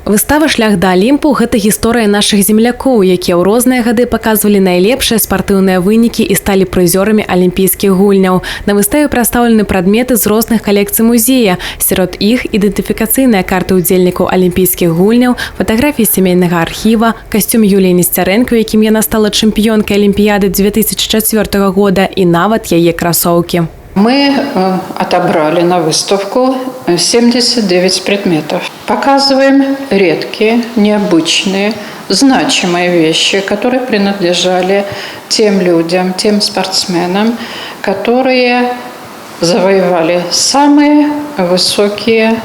Выстава «Шлях да Алімпу» – гэта гісторыя нашых землякоў, якія ў розныя гады паказвалі найлепшыя спартыўныя вынікі і сталі прызёрамі алімпійскіх гульняў. На выставе прадстаўлены прадметы з розных калекцый музея. Сярод іх ідэнтыфікацыйныя карты ўдзельнікаў алімпійскіх гульняў, фатаграфіі сямейнага архіва, касцюм Юліі Несцярэнка, у якім яна стала чэмпіёнкай Алімпіяды 2004 года, и нават яе красоўкі. Мы отобрали на выставку 79 предметов. Показываем редкие, необычные, значимые вещи, которые принадлежали тем людям, тем спортсменам, которые завоевали самые высокие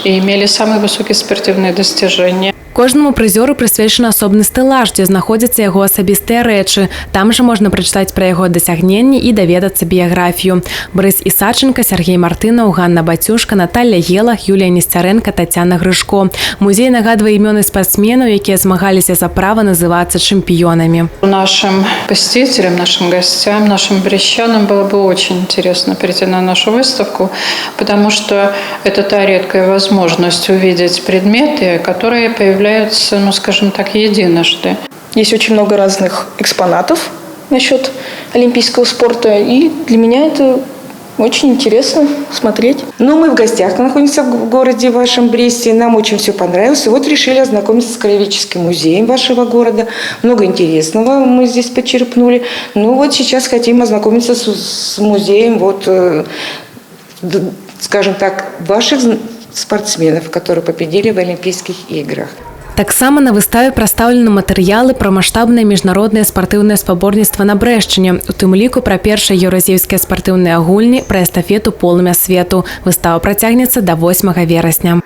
и имели самые высокие спортивные достижения. Кожнаму прызёру прысвечаны асобны стэлаж, дзе знаходзяцца яго асабістыя рэчы. Там жа можна прачытаць пра яго дасягненні і даведацца біяграфію. Борис Ісаченко, Сергей Мартынаў, Ганна Бацюшка, Наталья Елах, Юлія Несцярэнка, Тацяна Грышко. Музей нагадвае імёны спартсменаў, якія змагаліся за права называцца чэмпіёнамі. Нашим посетителям, нашим гостям, нашим брестчанам было бы очень интересно прийти на нашу выставку, потому что это та редкая возможность увидеть предметы, которые появляются, ну, скажем так, единожды. Есть очень много разных экспонатов насчет олимпийского спорта, и для меня это очень интересно смотреть. Но мы в гостях находимся в городе вашем Бресте, нам очень все понравилось. И вот решили ознакомиться с Краеведческим музеем вашего города. Много интересного мы здесь почерпнули. Ну вот сейчас хотим ознакомиться с музеем, вот, скажем так, ваших спортсменов, которые победили в Олимпийских играх. Таксама на выставе прадстаўлены матэрыялы пра маштабнае міжнароднае спартыўнае спаборніцтва на Брэшчыне, у тым ліку пра першыя еўразійскія спартыўныя гульні, пра эстафету полымя свету. Выстава працягнецца да 8 верасня.